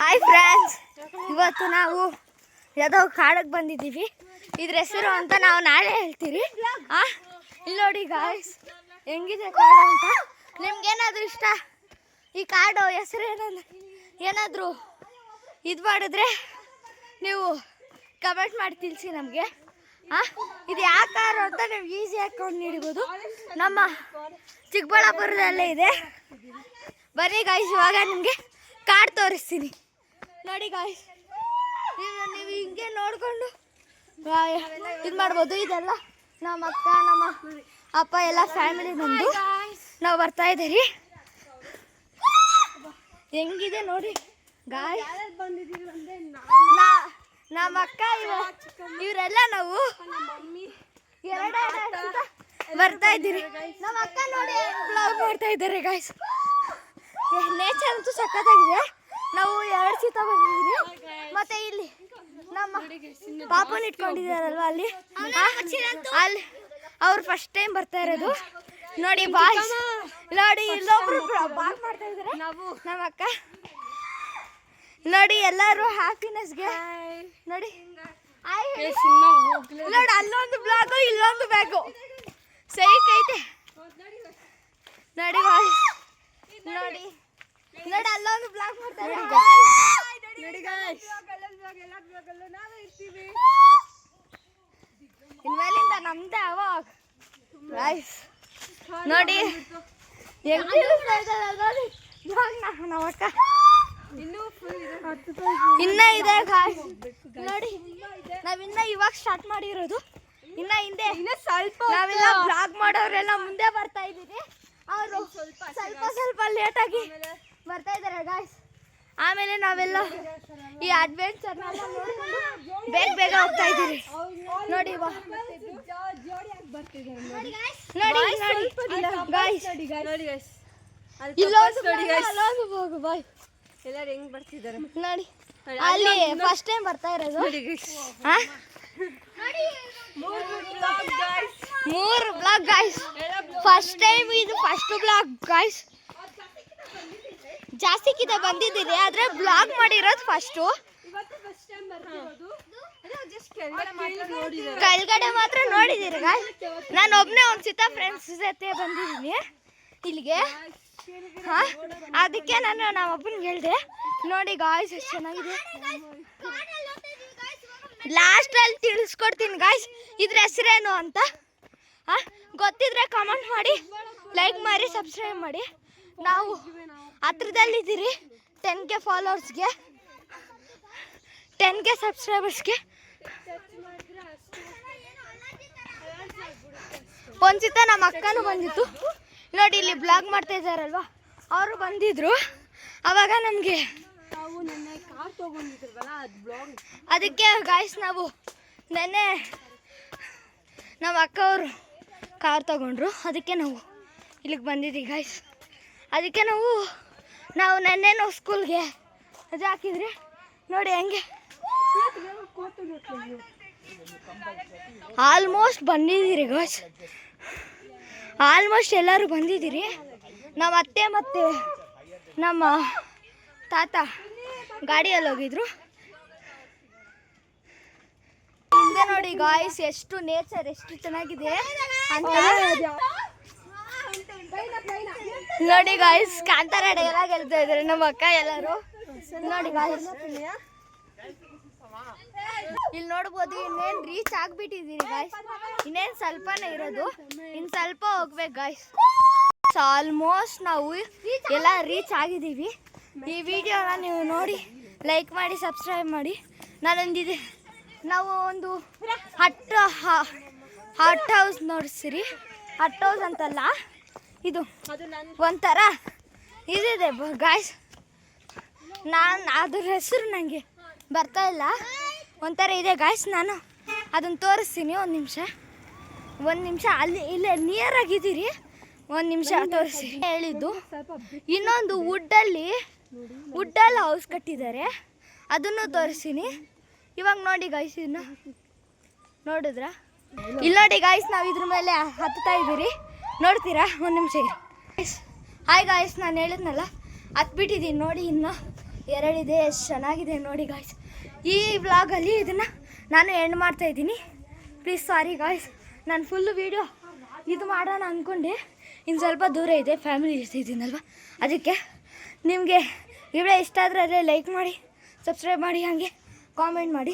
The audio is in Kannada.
ಹಾಯ್ ಫ್ರೆಂಡ್ಸ್, ಇವತ್ತು ನಾವು ಯಾವುದೋ ಕಾಡಿಗೆ ಬಂದಿದ್ದೀವಿ. ಇದ್ರ ಹೆಸರು ಅಂತ ನಾವು ನಾಳೆ ಹೇಳ್ತೀವಿ. ಇಲ್ಲಿ ನೋಡಿ ಗಾಯ್ಸ್, ಹೆಂಗಿದೆ ಕಾಡು ಅಂತ. ನಿಮ್ಗೇನಾದರೂ ಇಷ್ಟ ಈ ಕಾಡು ಹೆಸರು ಏನಾದರೂ ಇದು ಮಾಡಿದ್ರೆ ನೀವು ಕಮೆಂಟ್ ಮಾಡಿ ತಿಳಿಸಿ ನಮಗೆ. ಇದು ಯಾವ ಕಾರು ಅಂತ ನೀವು ಈಸಿಯಾಗಿ ಕೊಂಡು ಹಿಡಿಬೋದು. ನಮ್ಮ ಚಿಕ್ಕಬಳ್ಳಾಪುರದಲ್ಲೇ ಇದೆ. ಬನ್ನಿ ಗಾಯ್ಸ್, ಇವಾಗ ನಿಮಗೆ ಕಾಡು ತೋರಿಸ್ತೀನಿ. ನೋಡಿ ಗಾಯ್ಸ್, ನೀವು ಹಿಂಗೆ ನೋಡಿಕೊಂಡು ಇದು ಮಾಡ್ಬೋದು. ಇದೆಲ್ಲ ನಮ್ಮ ಅಕ್ಕ, ನಮ್ಮ ಅಪ್ಪ ಎಲ್ಲ ಫ್ಯಾಮಿಲಿ ಬಂದು ನಾವು ಬರ್ತಾ ಇದ್ದೀರಿ. ಹೆಂಗಿದೆ ನೋಡಿ ಗಾಯ್. ನಮ್ಮ ಅಕ್ಕ ಇವರೆಲ್ಲ ನಾವು ಬರ್ತಾ ಇದ್ದೀರಿ. ನಮ್ಮ ಅಕ್ಕ ನೋಡಿ ಬ್ಲಾಗ್ ಮಾಡ್ತಾ ಇದ್ದಾರೆ ಗಾಯ್ಸ್. ನೇಚರ್ ಅಂತೂ ಸಖತ್ತಾಗಿದೆ. ನಾವು 2 ಸೀತ ಬಂದಿದ್ದೀರಿ. ಮತ್ತೆ ಇಲ್ಲಿ ನಮ್ಮ ಪಾಪನ ಇಟ್ಕೊಂಡಿದ್ದಾರಲ್ವ, ಅಲ್ಲಿ ಅವ್ರು ಫಸ್ಟ್ ಟೈಮ್ ಬರ್ತಾ ಇರೋದು. ನೋಡಿ ಬಾಯ್ಸ್, ನೋಡಿ ಇಲ್ಲೊಬ್ರು ಬ್ಲಾಗ್ ಮಾಡ್ತಾ ಇದ್ದಾರೆ ನಮ್ಮ ಅಕ್ಕ. ನೋಡಿ ಎಲ್ಲರೂ ಹ್ಯಾಪಿನೆಸ್ಗೆ ನೋಡಿ. ನೋಡಿ ಅಲ್ಲೊಂದು ಬ್ಲಾಗು, ಇಲ್ಲೊಂದು ಬ್ಯಾಗು ಸೈಕ್ ಐತೆ. ನೋಡಿ ಬಾಯ್ಸ್, ನೋಡಿ ನೋಡಿ ಅಲ್ಲೊಂದು ಬ್ಲಾಗ್ ಮಾಡ್ತಾರೆ. ಇನ್ಮೇಲಿಂದ ನಮ್ದೇ ಅವಾಗ ಗೈಸ್. ನೋಡಿ ನಮ್ಮಕ್ಕ ಇನ್ನ ಇದೆ ಗಾಯ್ಸ್. ನೋಡಿ ನಾವಿನ್ನ ಇವಾಗ ಸ್ಟಾರ್ಟ್ ಮಾಡಿರೋದು. ಇನ್ನ ಹಿಂದೆ ನಾವೆಲ್ಲ ಬ್ಲಾಗ್ ಮಾಡೋರೆಲ್ಲ ಮುಂದೆ ಬರ್ತಾ ಇದ್ದೀವಿ. ಅವರು ಸ್ವಲ್ಪ ಲೇಟಾಗಿ ಬರ್ತಾ ಇದ್ದಾರೆ ಗಾಯ್ಸ್. ಆಮೇಲೆ ನಾವೆಲ್ಲ ಈ ಅಡ್ವೆಂಚರ್ನೆಲ್ಲ ನೋಡ್ಕೊಂಡು ಬೇಗ ಹೋಗ್ತಾ ಇದ್ದೀವಿ. ನೋಡಿ ಇಲ್ಲೊಂದು ಬಾಯ್ ಎಲ್ಲರೂ ಹೆಂಗ್ ಬರ್ತಿದ್ದಾರೆ ನೋಡಿ. ಅಲ್ಲಿ ಫಸ್ಟ್ ಟೈಮ್ ಬರ್ತಾ ಇರೋದು. 3 ಬ್ಲಾಗ್ ಗಾಯ್ಸ್. ಫಸ್ಟ್ ಟೈಮ್, ಇದು ಫಸ್ಟ್ ಬ್ಲಾಗ್ ಗಾಯ್ಸ್. ಜಾಸ್ತಿಕ್ಕಿಂತ ಬಂದಿದ್ದೀನಿ, ಆದ್ರೆ ಬ್ಲಾಗ್ ಮಾಡಿರೋದು ಫಸ್ಟು. ಕೆಳಗಡೆ ಮಾತ್ರ ನೋಡಿದ್ದೀರಿ ಗಾಯ್ಸ್. ನಾನು ಒಬ್ಬನೇ ಒಂದು ಸೀತ ಫ್ರೆಂಡ್ಸ್ ಜೊತೆ ಬಂದಿದ್ದೀನಿ ಇಲ್ಲಿಗೆ. ಅದಕ್ಕೆ ನಾನು ನಮ್ಮಪ್ಪನಿಗೆ ಹೇಳಿದೆ. ನೋಡಿ ಗಾಯ್ಸ್, ಎಷ್ಟು ಚೆನ್ನಾಗಿದೆ. ಲಾಸ್ಟಲ್ಲಿ ತಿಳಿಸ್ಕೊಡ್ತೀನಿ ಗಾಯ್ಸ್ ಇದ್ರ ಹೆಸರೇನು ಅಂತ. ಗೊತ್ತಿದ್ರೆ ಕಮೆಂಟ್ ಮಾಡಿ, ಲೈಕ್ ಮಾಡಿ, ಸಬ್ಸ್ಕ್ರೈಬ್ ಮಾಡಿ. ನಾವು ಹತ್ರದಲ್ಲಿದ್ದೀರಿ 10K ಫಾಲೋವರ್ಸ್ಗೆ, 10K ಸಬ್ಸ್ಕ್ರೈಬರ್ಸ್ಗೆ. ಒಂದ್ಸಿತ ನಮ್ಮ ಅಕ್ಕನೂ ಬಂದಿತ್ತು. ನೋಡಿ ಇಲ್ಲಿ ಬ್ಲಾಗ್ ಮಾಡ್ತಾ ಇದ್ದಾರಲ್ವ, ಅವರು ಬಂದಿದ್ರು. ಅವಾಗ ನಮಗೆ ಅದಕ್ಕೆ ಗಾಯ್ಸ್, ನಾವು ನೆನ್ನೆ ನಮ್ಮ ಅಕ್ಕ ಅವರು ಕಾರ್ ತಗೊಂಡ್ರು. ಅದಕ್ಕೆ ನಾವು ಇಲ್ಲಿಗೆ ಬಂದಿದ್ದೀವಿ ಗಾಯ್ಸ್. ಅದಕ್ಕೆ ನಾವು ನೆನ್ನೆ ಸ್ಕೂಲ್ಗೆ ರಜೆ ಹಾಕಿದ್ರಿ. ನೋಡಿ ಹೆಂಗೆ ಆಲ್ಮೋಸ್ಟ್ ಬಂದಿದ್ದೀರಿ ಗಾಯ್ಸ್. ಆಲ್ಮೋಸ್ಟ್ ಎಲ್ಲರೂ ಬಂದಿದ್ದೀರಿ. ನಮ್ಮ ಅತ್ತೆ ಮತ್ತು ನಮ್ಮ ತಾತ ಗಾಡಿಯಲ್ಲಿ ಹೋಗಿದ್ರು. ಹಿಂದೆ ನೋಡಿ ಗಾಯ್ಸ್, ಎಷ್ಟು ನೇಚರ್ ಎಷ್ಟು ಚೆನ್ನಾಗಿದೆ ಅಂತ. ನೋಡಿ ಗಾಯ್ಸ್, ಕಾಂತಾರ ಡೈಲಾಗ್ ಹೇಳ್ತಾ ಇದ್ದಾರೆ ನಮ್ಮ ಅಕ್ಕ ಎಲ್ಲರೂ. ನೋಡಿ ಗಾಯ್ಸ್, ಇಲ್ಲಿ ನೋಡ್ಬೋದು. ಇನ್ನೇನು ರೀಚ್ ಆಗಿಬಿಟ್ಟಿದ್ದೀರಿ ಗಾಯ್ಸ್. ಇನ್ನೇನು ಸ್ವಲ್ಪನೇ ಇರೋದು, ಇನ್ನು ಸ್ವಲ್ಪ ಹೋಗ್ಬೇಕು ಗಾಯ್ಸ್. ಆಲ್ಮೋಸ್ಟ್ ನಾವು ಎಲ್ಲ ರೀಚ್ ಆಗಿದ್ದೀವಿ. ಈ ವಿಡಿಯೋನ ನೀವು ನೋಡಿ ಲೈಕ್ ಮಾಡಿ, ಸಬ್ಸ್ಕ್ರೈಬ್ ಮಾಡಿ. ನಾನೊಂದಿದೆ, ನಾವು ಒಂದು ಹಟ್ ಹೌಸ್ ನೋಡಿಸಿರಿ. ಹಟ್ ಹೌಸ್ ಅಂತಲ್ಲ, ಇದು ಒಂಥರ ಇದಿದೆ ಗಾಯ್ಸ್. ಅದ್ರ ಹೆಸರು ನನಗೆ ಬರ್ತಾ ಇಲ್ಲ. ಒಂಥರ ಇದೆ ಗಾಯ್ಸ್. ನಾನು ಅದನ್ನು ತೋರಿಸ್ತೀನಿ. ಒಂದು ನಿಮಿಷ ಅಲ್ಲಿ ಇಲ್ಲೇ ನಿಯರ್ ಆಗಿದ್ದೀರಿ. 1 ನಿಮಿಷ ತೋರಿಸಿ ಹೇಳಿದ್ದು. ಇನ್ನೊಂದು ವುಡ್ಡಲ್ಲಿ ಹೌಸ್ ಕಟ್ಟಿದ್ದಾರೆ, ಅದನ್ನು ತೋರಿಸ್ತೀನಿ. ಇವಾಗ ನೋಡಿ ಗಾಯ್ಸ್, ಇನ್ನು ನೋಡಿದ್ರ? ಇಲ್ಲಿ ನೋಡಿ ಗಾಯ್ಸ್, ನಾವು ಇದ್ರ ಮೇಲೆ ಹತ್ತಾ ಇದ್ದೀರಿ. ನೋಡ್ತೀರಾ? 1 ನಿಮಿಷ ಇರಿ. ಹಾಯ್ ಗಾಯ್ಸ್, ನಾನು ಹೇಳಿದ್ನಲ್ಲ ಹತ್ಬಿಟ್ಟಿದ್ದೀನಿ ನೋಡಿ. ಇನ್ನು ಎರಡಿದೆ. ಎಷ್ಟು ಚೆನ್ನಾಗಿದೆ ನೋಡಿ ಗಾಯ್ಸ್. ಈ ವ್ಲಾಗಲ್ಲಿ ಇದನ್ನು ನಾನು ಎಂಡ್ ಮಾಡ್ತಾಯಿದ್ದೀನಿ. ಪ್ಲೀಸ್ ಸಾರಿ ಗಾಯ್ಸ್, ನಾನು ಫುಲ್ಲು ವೀಡಿಯೋ ಇದು ಮಾಡೋಣ ಅಂದ್ಕೊಂಡೆ. ಇನ್ನು ಸ್ವಲ್ಪ ದೂರ ಇದೆ, ಫ್ಯಾಮಿಲಿ ಇರ್ತಿದ್ದೀನಲ್ವ, ಅದಕ್ಕೆ. ನಿಮಗೆ ವಿಡಿಯೋ ಇಷ್ಟ ಆದರೆ ಲೈಕ್ ಮಾಡಿ, ಸಬ್ಸ್ಕ್ರೈಬ್ ಮಾಡಿ, ಹಾಗೆ ಕಾಮೆಂಟ್ ಮಾಡಿ.